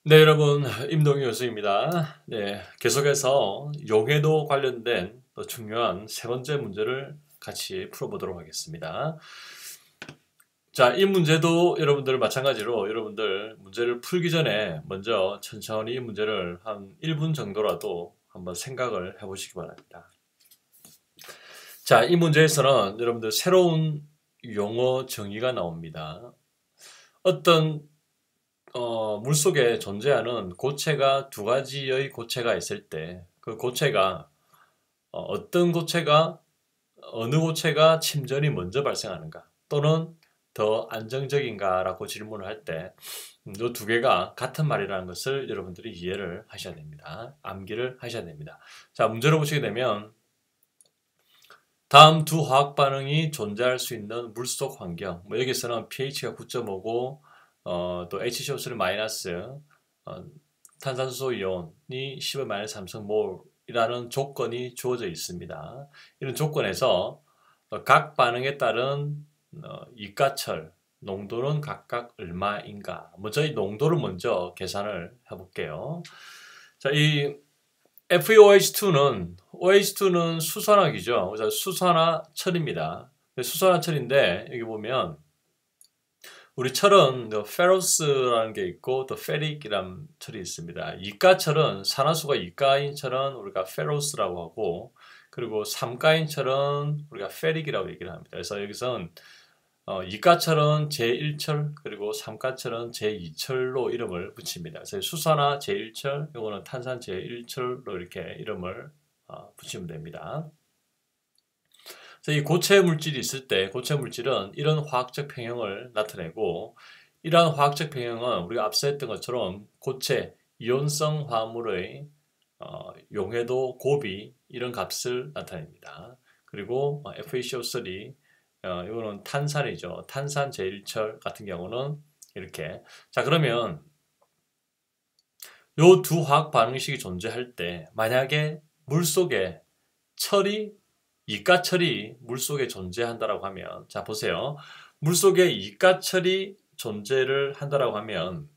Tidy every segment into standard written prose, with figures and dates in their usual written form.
네, 여러분, 임동희 교수입니다. 네, 계속해서 용해도 관련된 또 중요한 세 번째 문제를 같이 풀어보도록 하겠습니다. 자, 이 문제도 여러분들 마찬가지로 여러분들 문제를 풀기 전에 먼저 천천히 이 문제를 한 1분 정도라도 한번 생각을 해보시기 바랍니다. 자, 이 문제에서는 여러분들 새로운 용어 정의가 나옵니다. 어떤 물속에 존재하는 고체가 두 가지의 고체가 있을 때 그 고체가 어떤 고체가 어느 고체가 침전이 먼저 발생하는가 또는 더 안정적인가 라고 질문을 할 때 이 두 개가 같은 말이라는 것을 여러분들이 이해를 하셔야 됩니다. 암기를 하셔야 됩니다. 자, 문제를 보시게 되면 다음 두 화학 반응이 존재할 수 있는 물속 환경, 여기서는 pH가 9.5고 또 HCO3 마이너스 탄산수 이온이 10의 마이너스 3승몰이라는 조건이 주어져 있습니다. 이런 조건에서 각 반응에 따른 이가철 농도는 각각 얼마인가? 먼저 이 농도를 먼저 계산을 해볼게요. 자, 이 FeOH2는 수산화기죠. 그래서 수산화철입니다. 수산화철인데 여기 보면 우리 철은 페로스라는 게 있고 또 페릭이라는 철이 있습니다. 이가철은 산화수가 이가인 철은 우리가 페로스라고 하고 그리고 삼가인 철은 우리가 페릭이라고 얘기를 합니다. 그래서 여기서는 이가철은 제1철 그리고 삼가철은 제2철로 이름을 붙입니다. 그래서 수산화 제1철, 이거는 탄산 제1철로 이렇게 이름을 붙이면 됩니다. 그래서 이 고체 물질이 있을 때 고체 물질은 이런 화학적 평형을 나타내고 이러한 화학적 평형은 우리가 앞서 했던 것처럼 고체 이온성 화물의 용해도 곱이 이런 값을 나타냅니다. 그리고 FeCO3 이거는 탄산이죠. 탄산 제1철 같은 경우는 이렇게. 자, 그러면 요 두 화학 반응식이 존재할 때 만약에 물속에 이가철이 물속에 존재한다라고 하면 자, 보세요. 물속에 이가철이 존재를 한다라고 하면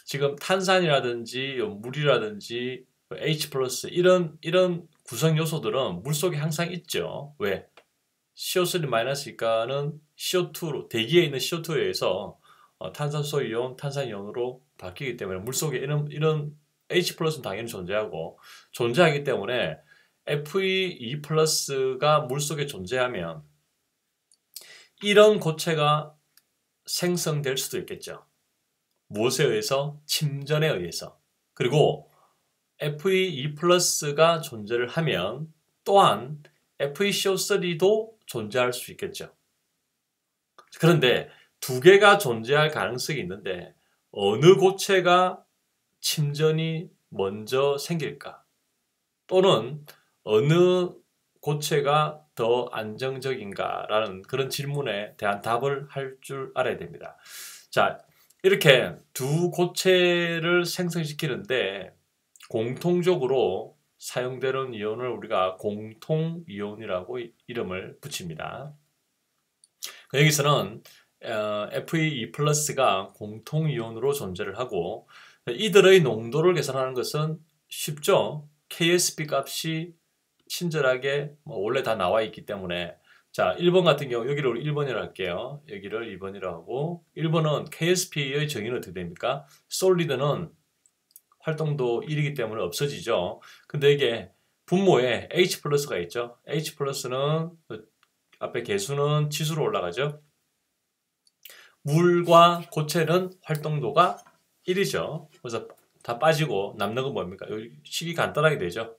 지금 탄산이라든지 물이라든지 H 플러스 이런 구성 요소들은 물속에 항상 있죠. 왜? CO3 마이너스 이가는 CO2로 대기에 있는 CO2에 의해서 탄산소 이온, 탄산 이온으로 바뀌기 때문에 물속에 이런 H 플러스는 당연히 존재하기 때문에 Fe2 플러스가 물속에 존재하면 이런 고체가 생성될 수도 있겠죠. 무엇에 의해서? 침전에 의해서. 그리고 Fe2 플러스가 존재를 하면 또한 FeCO3도 존재할 수 있겠죠. 그런데 두 개가 존재할 가능성이 있는데 어느 고체가 침전이 먼저 생길까? 또는 어느 고체가 더 안정적인가라는 그런 질문에 대한 답을 할 줄 알아야 됩니다. 자, 이렇게 두 고체를 생성시키는데 공통적으로 사용되는 이온을 우리가 공통이온이라고 이름을 붙입니다. 여기서는 Fe2 플러스가 공통이온으로 존재를 하고 이들의 농도를 계산하는 것은 쉽죠. KSP 값이 친절하게 원래 다 나와 있기 때문에 자, 1번 같은 경우 여기를 1번이라고 할게요. 여기를 2번이라고 하고 1번은 KSP의 정의는 어떻게 됩니까? 솔리드는 활동도 1이기 때문에 없어지죠. 근데 이게 분모에 H 플러스가 있죠. H 플러스는 앞에 개수는 치수로 올라가죠. 물과 고체는 활동도가 1이죠. 그래서 다 빠지고 남는 건 뭡니까? 여기 식이 간단하게 되죠.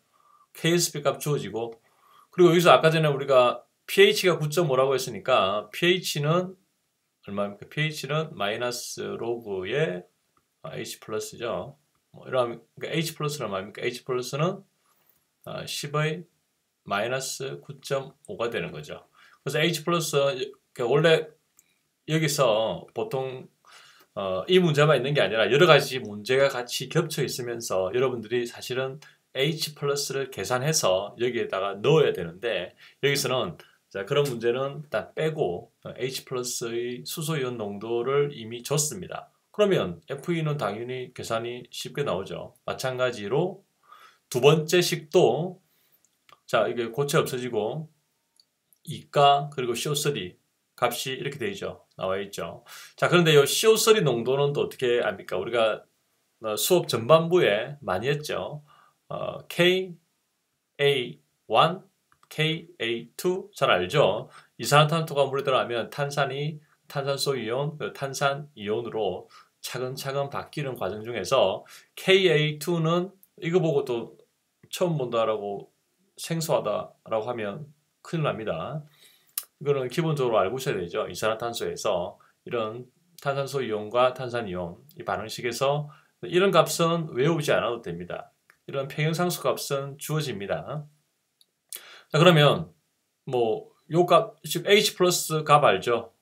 KSP 값 주어지고 그리고 여기서 아까 전에 우리가 pH가 9.5라고 했으니까 pH는 얼마입니까? pH는 마이너스 로그의 H 플러스죠. 이러면 그러니까 H 플러스는 얼마입니까? H 플러스는 10의 마이너스 9.5가 되는 거죠. 그래서 H 플러스 원래 여기서 보통 이 문제만 있는 게 아니라 여러 가지 문제가 같이 겹쳐 있으면서 여러분들이 사실은 H 플러스를 계산해서 여기에다가 넣어야 되는데 여기서는 자, 그런 문제는 다 빼고 H 플러스의 수소이온 농도를 이미 줬습니다. 그러면 FE는 당연히 계산이 쉽게 나오죠. 마찬가지로 두 번째 식도 자 이게 고체 없어지고 이가 그리고 CO3 값이 이렇게 되죠. 나와 있죠. 자 그런데 이 CO3 농도는 또 어떻게 압니까? 우리가 수업 전반부에 많이 했죠. KA1, KA2 잘 알죠? 이산화탄소가 물에 들어가면 탄산이 탄산소 이온, 탄산 이온으로 차근차근 바뀌는 과정 중에서 KA2는 이거 보고 또 처음 본다라고 생소하다라고 하면 큰일 납니다. 이거는 기본적으로 알고 있어야 되죠. 이산화탄소에서 이런 탄산소 이온과 탄산 이온 이 반응식에서 이런 값은 외우지 않아도 됩니다. 이런 평형상수 값은 주어집니다. 자 그러면 뭐 요 값 지금 H 플러스 값 알죠?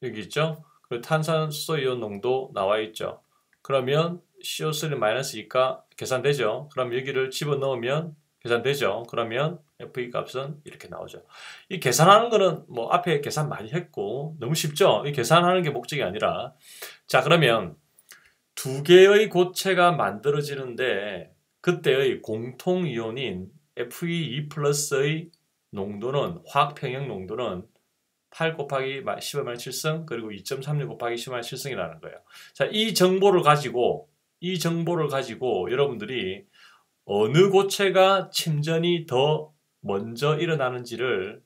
여기 있죠? 그리고 탄산수 이온 농도 나와 있죠. 그러면 CO3 마이너스 2가 계산되죠. 그럼 여기를 집어넣으면 계산되죠. 그러면 FE 값은 이렇게 나오죠. 이 계산하는 거는 뭐 앞에 계산 많이 했고 너무 쉽죠? 이 계산하는 게 목적이 아니라 자 그러면 두 개의 고체가 만들어지는데 그때의 공통 이온인 FE2 플러스의 농도는 화학평형 농도는 8 곱하기 10의 7승 그리고 2.36 곱하기 10의 7승이라는 거예요. 자, 이 정보를 가지고 여러분들이 어느 고체가 침전이 더 먼저 일어나는지를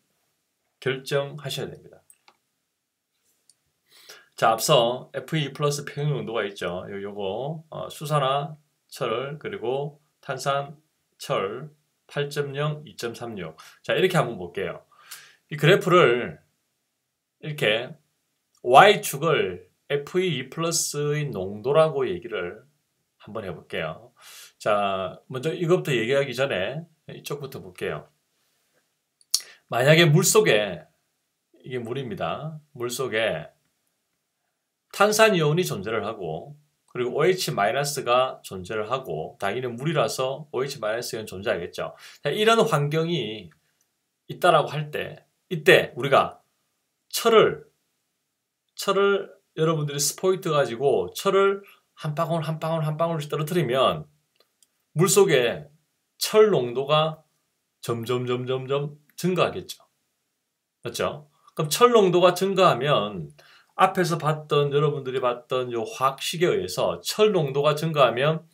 결정하셔야 됩니다. 자, 앞서 FE 플러스 평형 농도가 있죠. 요거 수산화 철 그리고 탄산 철 8.0, 2.36. 자, 이렇게 한번 볼게요. 이 그래프를 이렇게 Y축을 FE2 플러스의 농도라고 얘기를 한번 해볼게요. 자, 먼저 이것부터 얘기하기 전에 이쪽부터 볼게요. 만약에 물속에, 이게 물입니다. 물속에 탄산이온이 존재를 하고 그리고 OH-가 존재를 하고 당연히 물이라서 OH-이온 존재하겠죠. 자, 이런 환경이 있다라고 할 때 이때 우리가 철을 여러분들이 스포이트 가지고 철을 한 방울씩 떨어뜨리면 물속에 철 농도가 점점 증가하겠죠. 그렇죠? 그럼 철 농도가 증가하면 앞에서 여러분들이 봤던 요 화학식에 의해서 철 농도가 증가하면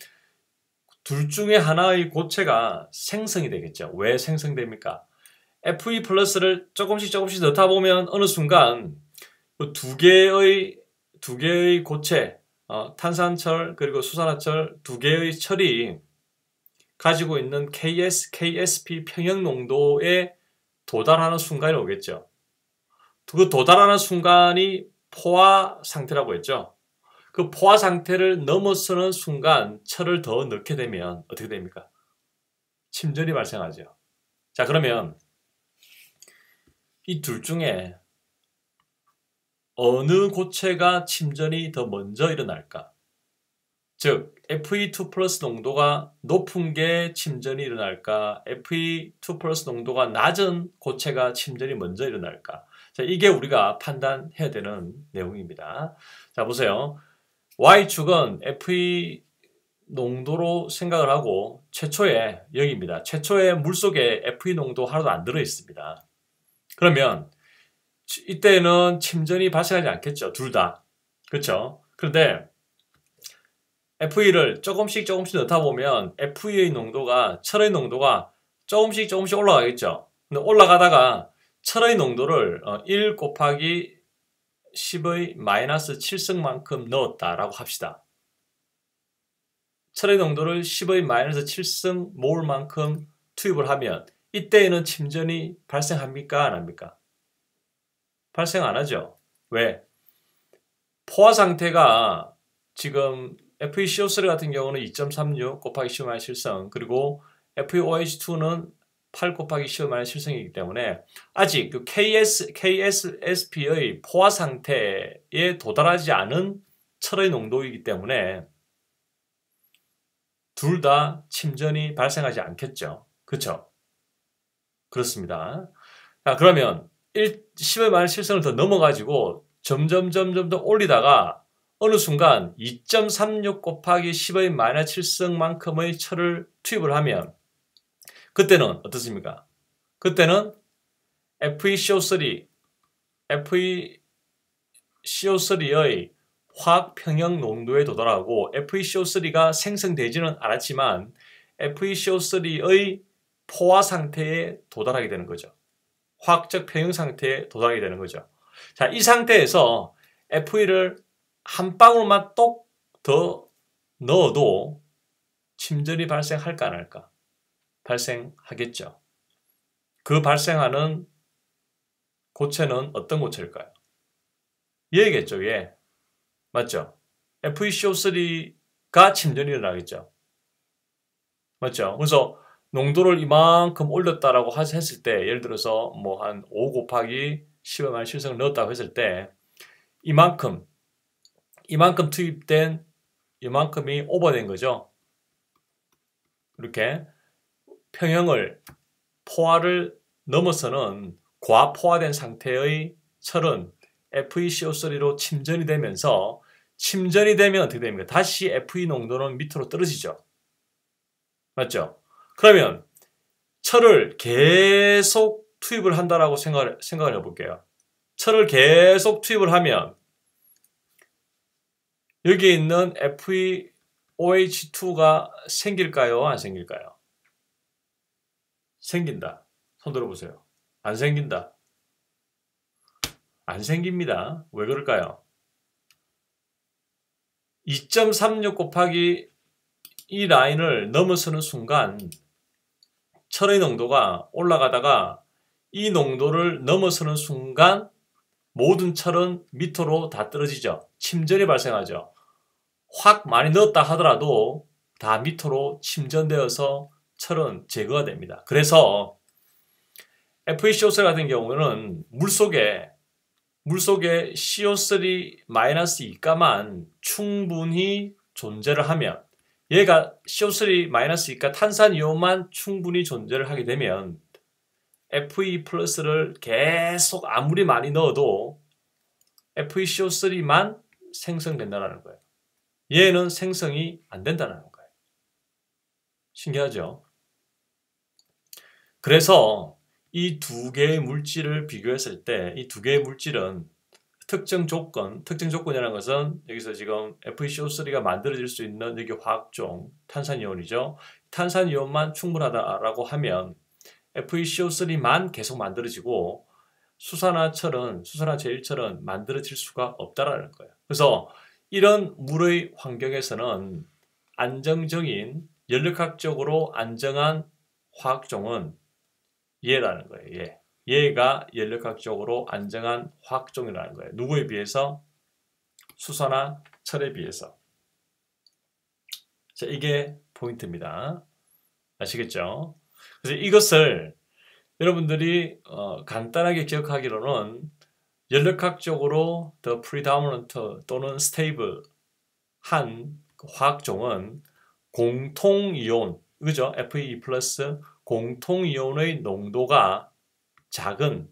둘 중에 하나의 고체가 생성이 되겠죠. 왜 생성됩니까? FE 플러스를 조금씩 넣다 보면 어느 순간 두 개의 고체, 탄산철 그리고 수산화철 두 개의 철이 가지고 있는 KSP 평형 농도에 도달하는 순간이 오겠죠. 그 도달하는 순간이 포화 상태라고 했죠. 그 포화 상태를 넘어서는 순간 철을 더 넣게 되면 어떻게 됩니까? 침전이 발생하죠. 자, 그러면 이 둘 중에 어느 고체가 침전이 더 먼저 일어날까? 즉, FE2 플러스 농도가 높은 게 침전이 일어날까? FE2 플러스 농도가 낮은 고체가 침전이 먼저 일어날까? 자, 이게 우리가 판단해야 되는 내용입니다. 자, 보세요. Y축은 FE 농도로 생각을 하고 최초에 여기입니다. 최초에 물속에 FE 농도 하나도 안 들어있습니다. 그러면 이때는 침전이 발생하지 않겠죠. 둘 다. 그렇죠? 그런데 FE를 조금씩 넣다 보면 FE의 농도가 철의 농도가 조금씩 올라가겠죠. 근데 올라가다가 철의 농도를 1 곱하기 10의 마이너스 7승만큼 넣었다라고 합시다. 철의 농도를 10의 마이너스 7승 몰만큼 투입을 하면 이때에는 침전이 발생합니까? 안 합니까? 발생 안 하죠. 왜? 포화 상태가 지금 FeCO3 같은 경우는 2.36 곱하기 10-7성 그리고 FeOH2는 8 곱하기 10-7성이기 때문에 아직 그 KSP의 포화 상태에 도달하지 않은 철의 농도이기 때문에 둘 다 침전이 발생하지 않겠죠. 그렇죠? 그렇습니다. 자, 그러면 10의 7성을 더 넘어가지고 점점 더 올리다가 어느 순간 2.36 곱하기 10의 마이너스 7승만큼의 철을 투입을 하면 그때는 어떻습니까? 그때는 FeCO3의 화학 평형 농도에 도달하고 FeCO3가 생성되지는 않았지만 FeCO3의 포화 상태에 도달하게 되는 거죠. 화학적 평형 상태에 도달하게 되는 거죠. 자, 이 상태에서 Fe를 한 방울만 똑 더 넣어도 침전이 발생할까 안 할까? 발생하겠죠. 그 발생하는 고체는 어떤 고체일까요? 얘겠죠, 얘. 맞죠? FeCO3가 침전이 일어나겠죠. 맞죠? 그래서 농도를 이만큼 올렸다라고 했을 때, 예를 들어서 뭐 한 5 곱하기 10의 마이너스 실성을 넣었다고 했을 때, 이만큼 투입된 이만큼이 오버된 거죠. 이렇게 평형을 포화를 넘어서는 과포화된 상태의 철은 FeCO3로 침전이 되면서 침전이 되면 어떻게 됩니까? 다시 Fe 농도는 밑으로 떨어지죠. 맞죠? 그러면 철을 계속 투입을 한다라고 생각을 해볼게요. 철을 계속 투입을 하면 여기에 있는 FeOH2가 생길까요? 안 생길까요? 생긴다. 손 들어보세요. 안 생긴다. 안 생깁니다. 왜 그럴까요? 2.36 곱하기 이 라인을 넘어서는 순간 철의 농도가 올라가다가 이 농도를 넘어서는 순간 모든 철은 밑으로 다 떨어지죠. 침전이 발생하죠. 확 많이 넣었다 하더라도 다 밑으로 침전되어서 철은 제거가 됩니다. 그래서 FeCO3 같은 경우는 물속에 CO3-2가만 충분히 존재를 하면 얘가 CO3-2가 탄산이온만 충분히 존재를 하게 되면 Fe+를 계속 아무리 많이 넣어도 FeCO3만 생성된다는 거예요. 얘는 생성이 안 된다는 거예요. 신기하죠? 그래서 이 두 개의 물질을 비교했을 때 이 두 개의 물질은 특정 조건이라는 것은 여기서 지금 FeCO3가 만들어질 수 있는 여기 화학종 탄산이온이죠. 탄산이온만 충분하다라고 하면 FeCO3만 계속 만들어지고 수산화철은 수산화제1철은 만들어질 수가 없다라는 거예요. 그래서 이런 물의 환경에서는 안정적인 연력학적으로 안정한 화학종은 얘라는 거예요. 얘가 연력학적으로 안정한 화학종이라는 거예요. 누구에 비해서? 수산화철에 비해서. 자, 이게 포인트입니다. 아시겠죠? 그래서 이것을 여러분들이 간단하게 기억하기로는 연력학적으로 the predominant 또는 stable 한 화학종은 공통이온, 그죠? Fe+ 공통이온의 농도가 작은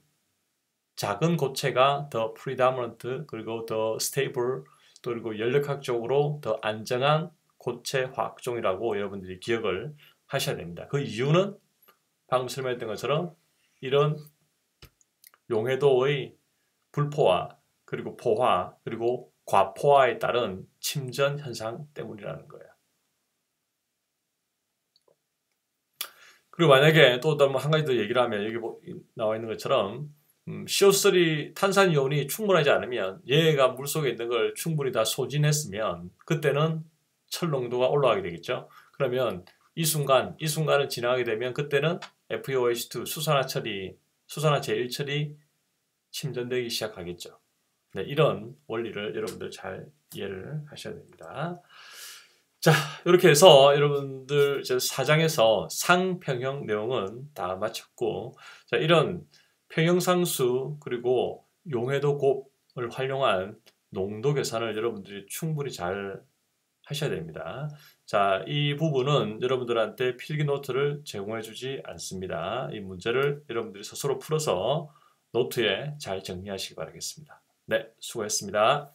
고체가 the predominant 그리고 the stable 그리고 연력학적으로 더 안정한 고체 화학종이라고 여러분들이 기억을 하셔야 됩니다. 그 이유는 방금 설명했던 것처럼 이런 용해도의 불포화 그리고 포화 그리고 과포화에 따른 침전 현상 때문이라는 거예요. 그리고 만약에 또 한 가지 더 얘기를 하면 여기 나와 있는 것처럼 CO3 탄산이온이 충분하지 않으면 얘가 물속에 있는 걸 충분히 다 소진했으면 그때는 철 농도가 올라가게 되겠죠. 그러면 이 순간을 지나가게 되면 그때는 FeOH2 수산화제1철이 침전되기 시작하겠죠. 네, 이런 원리를 여러분들 잘 이해를 하셔야 됩니다. 자, 이렇게 해서 여러분들 4장에서 상평형 내용은 다 마쳤고, 자, 이런 평형상수 그리고 용해도 곱을 활용한 농도 계산을 여러분들이 충분히 잘 하셔야 됩니다. 자, 이 부분은 여러분들한테 필기 노트를 제공해 주지 않습니다. 이 문제를 여러분들이 스스로 풀어서 노트에 잘 정리하시기 바라겠습니다. 네, 수고했습니다.